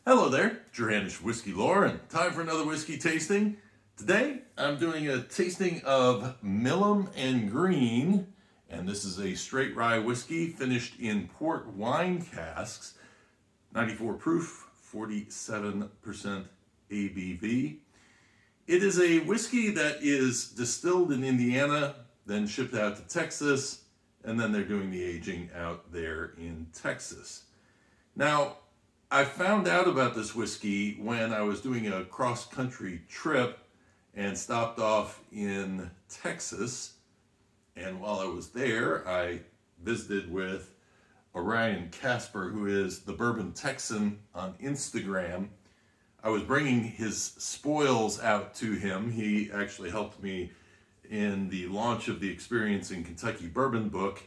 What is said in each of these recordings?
Hello there, Joranish Whiskey Lore, and time for another whiskey tasting. Today, I'm doing a tasting of Milam and Greene, and this is a straight rye whiskey finished in port wine casks, 94 proof, 47% ABV. It is a whiskey that is distilled in Indiana, then shipped out to Texas, and then they're doing the aging out there in Texas. Now, I found out about this whiskey when I was doing a cross-country trip and stopped off in Texas. And while I was there, I visited with Orion Casper, who is the Bourbon Texan on Instagram. I was bringing his spoils out to him. He actually helped me in the launch of the Experiencing Kentucky Bourbon book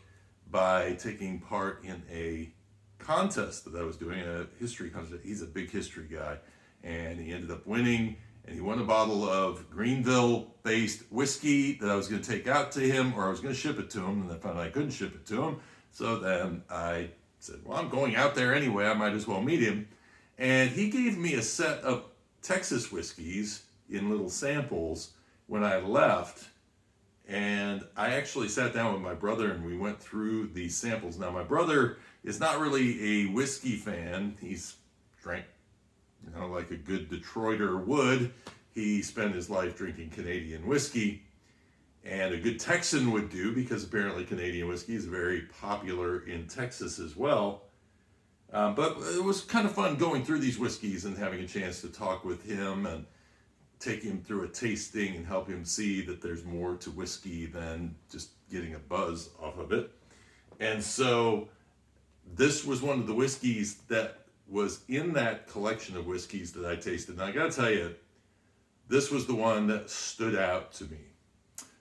by taking part in a contest that I was doing, a history contest. He's a big history guy, and he ended up winning, and he won a bottle of Greenville-based whiskey that I was going to take out to him, or I was going to ship it to him, and I found I couldn't ship it to him. So then I said, well, I'm going out there anyway, I might as well meet him. And he gave me a set of Texas whiskeys in little samples when I left. And I actually sat down with my brother and we went through these samples. Now, my brother is not really a whiskey fan. He's drank, like a good Detroiter would. He spent his life drinking Canadian whiskey, and a good Texan would do, because apparently Canadian whiskey is very popular in Texas as well. But it was kind of fun going through these whiskeys and having a chance to talk with him and take him through a tasting and help him see that there's more to whiskey than just getting a buzz off of it. And so this was one of the whiskeys that was in that collection of whiskeys that I tasted. And I gotta tell you, this was the one that stood out to me.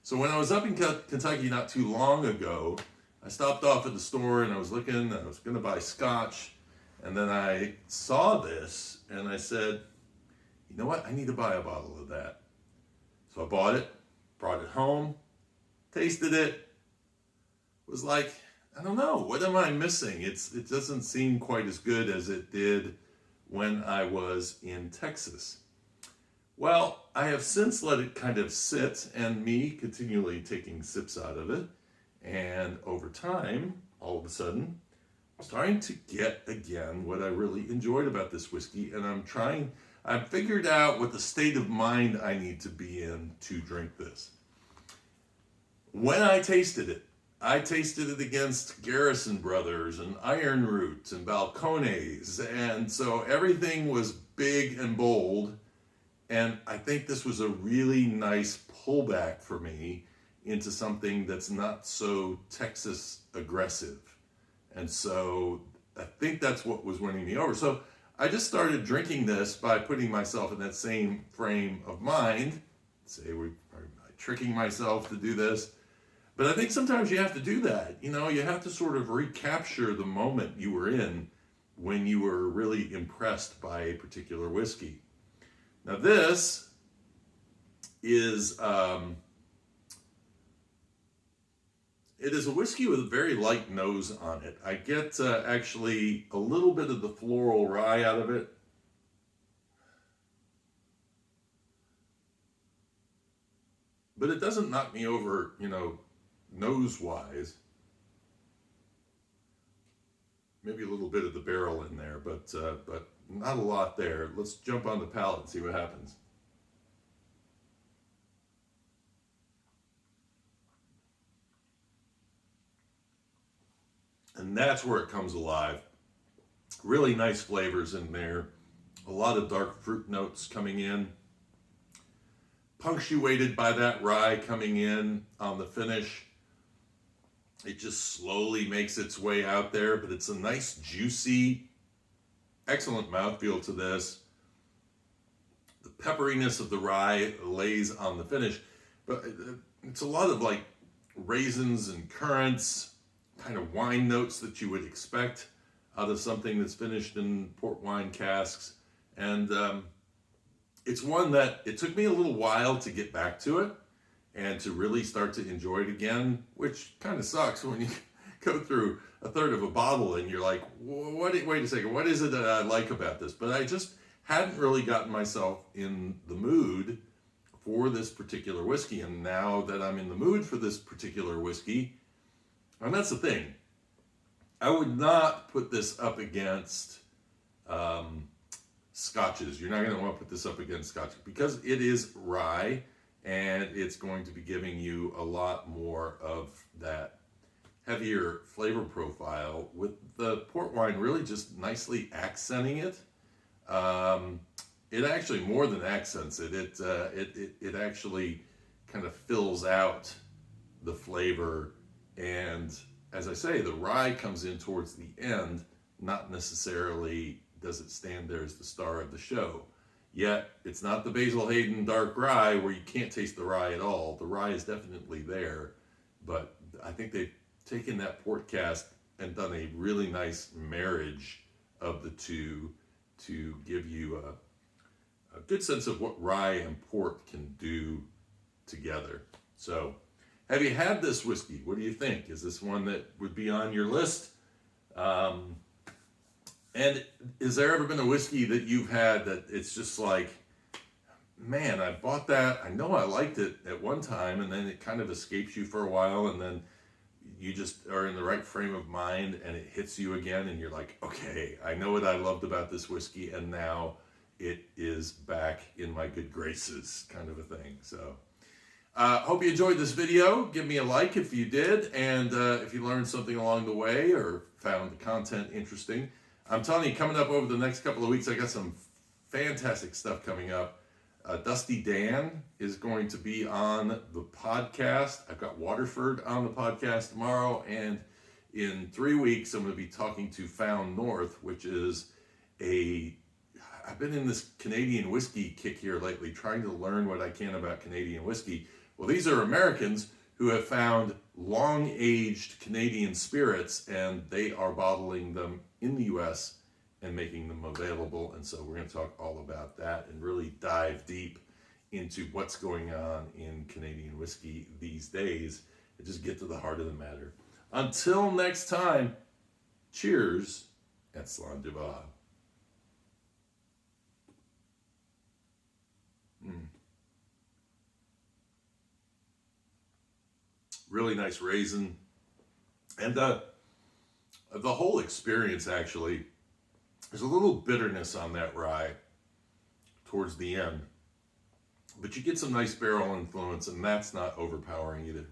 So when I was up in Kentucky not too long ago, I stopped off at the store and I was looking, and I was gonna buy scotch. And then I saw this and I said, you know what? I need to buy a bottle of that. So I bought it, brought it home, tasted it, was like, I don't know, what am I missing? It doesn't seem quite as good as it did when I was in Texas. Well, I have since let it kind of sit, and me continually taking sips out of it. And over time, all of a sudden, I'm starting to get again what I really enjoyed about this whiskey. And I've figured out what the state of mind I need to be in to drink this. When I tasted it against Garrison Brothers and Iron Root and Balcones, and so everything was big and bold, and I think this was a really nice pullback for me into something that's not so Texas aggressive. And so I think that's what was winning me over. So I just started drinking this by putting myself in that same frame of mind. Am I tricking myself to do this? But I think sometimes you have to do that. You have to sort of recapture the moment you were in when you were really impressed by a particular whiskey. Now this is, it is a whiskey with a very light nose on it. I get actually a little bit of the floral rye out of it. But it doesn't knock me over, nose-wise. Maybe a little bit of the barrel in there, but not a lot there. Let's jump on the palate and see what happens. And that's where it comes alive. Really nice flavors in there. A lot of dark fruit notes coming in. Punctuated by that rye coming in on the finish. It just slowly makes its way out there, but it's a nice, juicy, excellent mouthfeel to this. The pepperiness of the rye lays on the finish, but it's a lot of like raisins and currants, kind of wine notes that you would expect out of something that's finished in port wine casks. And it's one that it took me a little while to get back to it and to really start to enjoy it again, which kind of sucks when you go through a third of a bottle and you're like, wait a second, what is it that I like about this? But I just hadn't really gotten myself in the mood for this particular whiskey. And now that I'm in the mood for this particular whiskey, and that's the thing, I would not put this up against scotches. You're not going to want to put this up against scotch because it is rye and it's going to be giving you a lot more of that heavier flavor profile, with the port wine really just nicely accenting it. It actually more than accents it. It actually kind of fills out the flavor, and as I say, the rye comes in towards the end. Not necessarily does it stand there as the star of the show. Yet it's not the Basil Hayden dark rye where you can't taste the rye at all. The rye is definitely there, but I think they've taken that port cask and done a really nice marriage of the two to give you a good sense of what rye and port can do together. So, have you had this whiskey? What do you think? Is this one that would be on your list? And has there ever been a whiskey that you've had that it's just like, man, I bought that, I know I liked it at one time, and then it kind of escapes you for a while, and then you just are in the right frame of mind and it hits you again and you're like, okay, I know what I loved about this whiskey and now it is back in my good graces, kind of a thing. So hope you enjoyed this video. Give me a like if you did, and if you learned something along the way or found the content interesting. I'm telling you, coming up over the next couple of weeks, I got some fantastic stuff coming up. Dusty Dan is going to be on the podcast. I've got Waterford on the podcast tomorrow, and in 3 weeks I'm going to be talking to Found North, which is I've been in this Canadian whiskey kick here lately, trying to learn what I can about Canadian whiskey. Well, these are Americans who have found long-aged Canadian spirits, and they are bottling them in the U.S. and making them available. And so we're going to talk all about that and really dive deep into what's going on in Canadian whiskey these days and just get to the heart of the matter. Until next time, cheers and Slainte. Really nice raisin. And the whole experience, actually, there's a little bitterness on that rye towards the end, but you get some nice barrel influence, and that's not overpowering either.